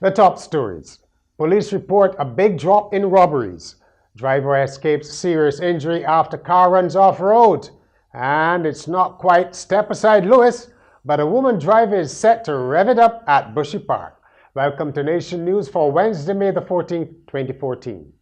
The top stories. Police report a big drop in robberies. Driver escapes serious injury after car runs off road. And it's not quite step aside Lewis, but a woman driver is set to rev it up at Bushy Park. Welcome to Nation News for Wednesday, May the 14th, 2014.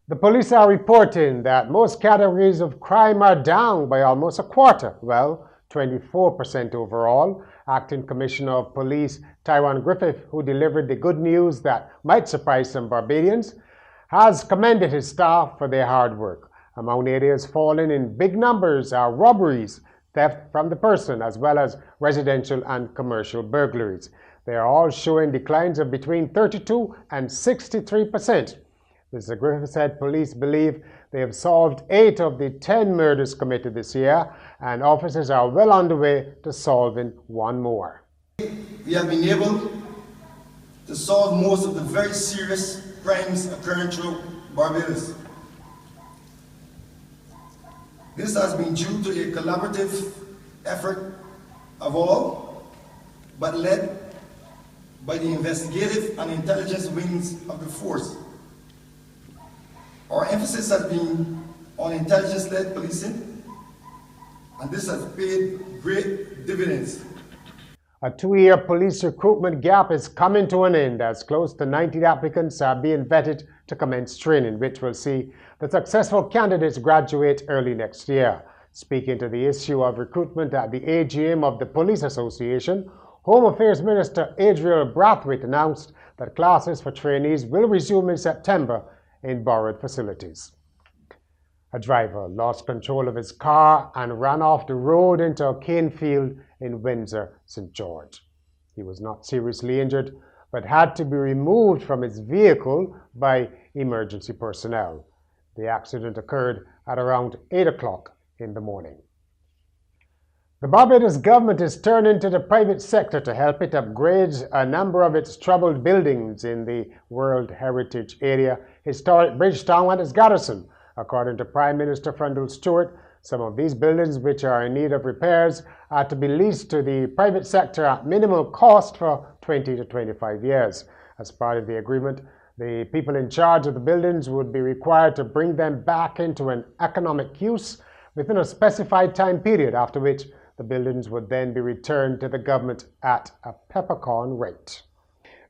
The police are reporting that most categories of crime are down by almost a quarter, well, 24% overall. Acting Commissioner of Police Tyrone Griffith, who delivered the good news that might surprise some Barbadians, has commended his staff for their hard work. Among areas falling in big numbers are robberies, theft from the person, as well as residential and commercial burglaries. They are all showing declines of between 32 and 63%. Mr. Griffith said police believe they have solved 8 of the 10 murders committed this year, and officers are well on the way to solving 1 more. We have been able to solve most of the very serious crimes occurring through Barbados. This has been due to a collaborative effort of all, but led by the investigative and intelligence wings of the force. Our emphasis has been on intelligence-led policing, and this has paid great dividends. A 2-year police recruitment gap is coming to an end as close to 90 applicants are being vetted to commence training, which will see the successful candidates graduate early next year. Speaking to the issue of recruitment at the AGM of the Police Association, Home Affairs Minister Adriel Brathwaite announced that classes for trainees will resume in September in borrowed facilities. A driver lost control of his car and ran off the road into a cane field in Windsor, St. George. He was not seriously injured, but had to be removed from his vehicle by emergency personnel. The accident occurred at around 8 o'clock in the morning. The Barbados government is turning to the private sector to help it upgrade a number of its troubled buildings in the World Heritage Area, historic Bridgetown and its garrison. According to Prime Minister Frundle Stewart, some of these buildings, which are in need of repairs, are to be leased to the private sector at minimal cost for 20 to 25 years. As part of the agreement, the people in charge of the buildings would be required to bring them back into an economic use within a specified time period, after which the buildings would then be returned to the government at a peppercorn rate.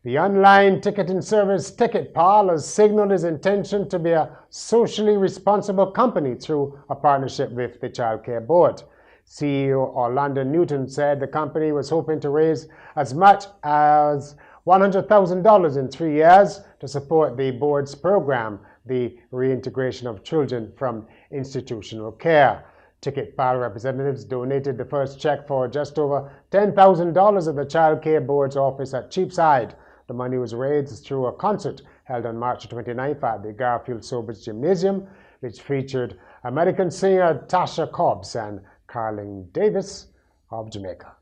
The online ticketing service TicketPal has signaled its intention to be a socially responsible company through a partnership with the Child Care Board. CEO Orlando Newton said the company was hoping to raise as much as $100,000 in 3 years to support the board's program, the reintegration of children from institutional care. TicketPal representatives donated the first check for just over $10,000 at the Child Care Board's office at Cheapside. The money was raised through a concert held on March 29th at the Garfield Sobers Gymnasium, which featured American singer Tasha Cobbs and Carling Davis of Jamaica.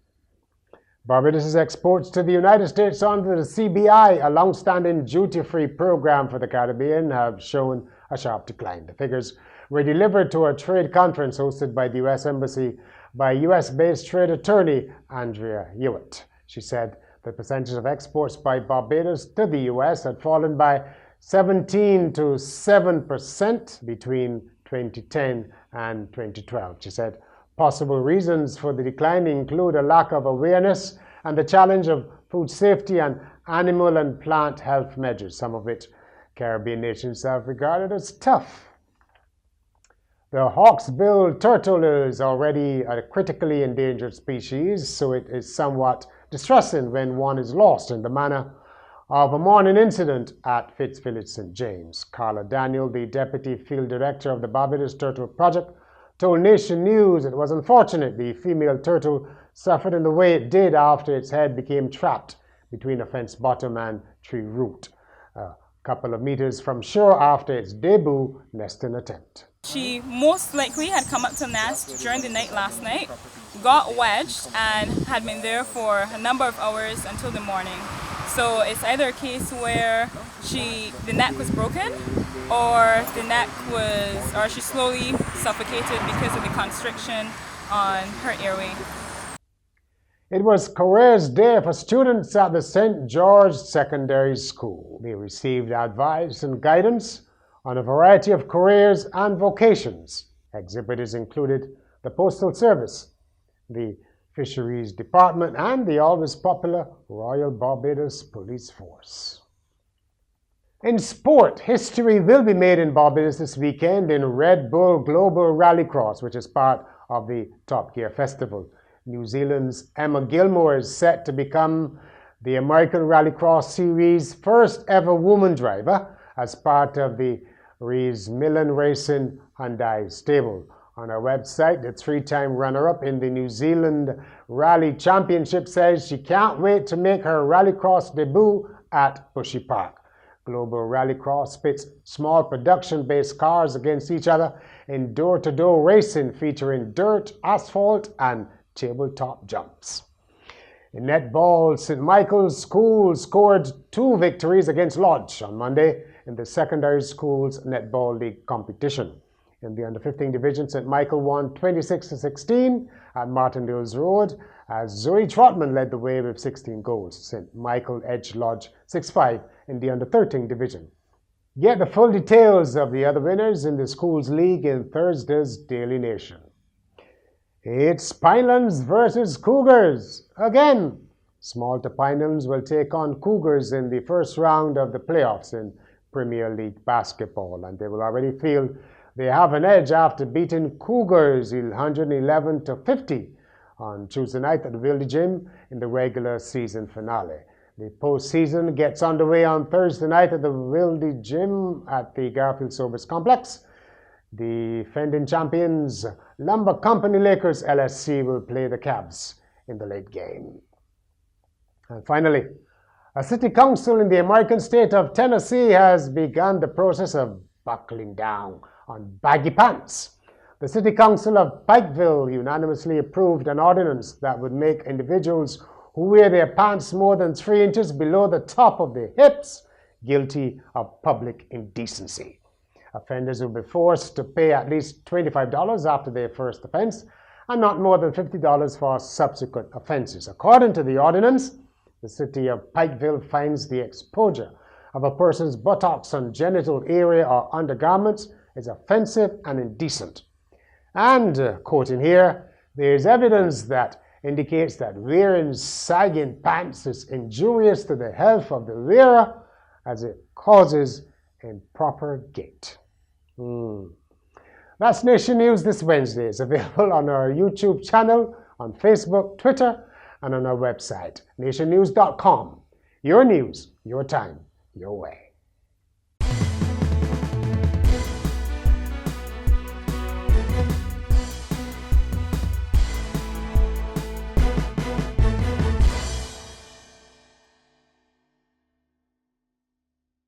Barbados' exports to the United States under the CBI, a long-standing duty-free program for the Caribbean, have shown a sharp decline. The figures were delivered to a trade conference hosted by the U.S. Embassy by U.S.-based trade attorney Andrea Hewitt. She said the percentage of exports by Barbados to the U.S. had fallen by 17 to 7% between 2010 and 2012. She said possible reasons for the decline include a lack of awareness and the challenge of food safety and animal and plant health measures, some of which Caribbean nations have regarded as tough. The hawksbill turtle is already a critically endangered species, so it is somewhat distressing when one is lost in the manner of a morning incident at Fitzvillage St. James. Carla Daniel, the Deputy Field Director of the Barbados Turtle Project, told Nation News it was unfortunate the female turtle suffered in the way it did after its head became trapped between a fence bottom and tree root, a couple of meters from shore after its debut nesting attempt. She most likely had come up to nest during the night last night, got wedged, and had been there for a number of hours until the morning. So it's either a case where the neck was broken or the neck was, or she slowly suffocated because of the constriction on her airway. It was Careers Day for students at the St. George Secondary School. They received advice and guidance on a variety of careers and vocations. Exhibitors included the Postal Service, the Fisheries Department, and the always popular Royal Barbados Police Force. In sport, history will be made in Barbados this weekend in Red Bull Global Rallycross, which is part of the Top Gear Festival. New Zealand's Emma Gilmore is set to become the American Rallycross Series' first ever woman driver as part of the Rees Millen Racing Hyundai stable. On her website, the three-time runner-up in the New Zealand Rally Championship says she can't wait to make her rallycross debut at Bushy Park. Global Rallycross pits small production-based cars against each other in door-to-door racing featuring dirt, asphalt, and tabletop jumps. In netball, St. Michael's School scored 2 victories against Lodge on Monday in the secondary schools netball league competition. In the under-15 division, St. Michael won 26-16 at Martindale's Road as Zoe Trotman led the way with 16 goals. St. Michael edged Lodge 6-5 in the under-13 division. Get the full details of the other winners in the schools league in Thursday's Daily Nation. It's Pinelands versus Cougars again. Smalta Pinelands will take on Cougars in the first round of the playoffs in Premier League basketball, and they will already feel they have an edge after beating Cougars 111-50 on Tuesday night at the Wilde Gym in the regular season finale. The postseason gets underway on Thursday night at the Wilde Gym at the Garfield Sobers Complex. The defending champions Lumber Company Lakers LSC will play the Cavs in the late game. And finally, a city council in the American state of Tennessee has begun the process of buckling down on baggy pants. The City Council of Pikeville unanimously approved an ordinance that would make individuals who wear their pants more than 3 inches below the top of their hips guilty of public indecency. Offenders will be forced to pay at least $25 after their first offense and not more than $50 for subsequent offenses. According to the ordinance, the city of Pikeville finds the exposure of a person's buttocks and genital area or undergarments is offensive and indecent. And, quoting here, there is evidence that indicates that wearing sagging pants is injurious to the health of the wearer as it causes improper gait. That's Nation News this Wednesday. It's available on our YouTube channel, on Facebook, Twitter, and on our website, nationnews.com. Your news, your time, your way.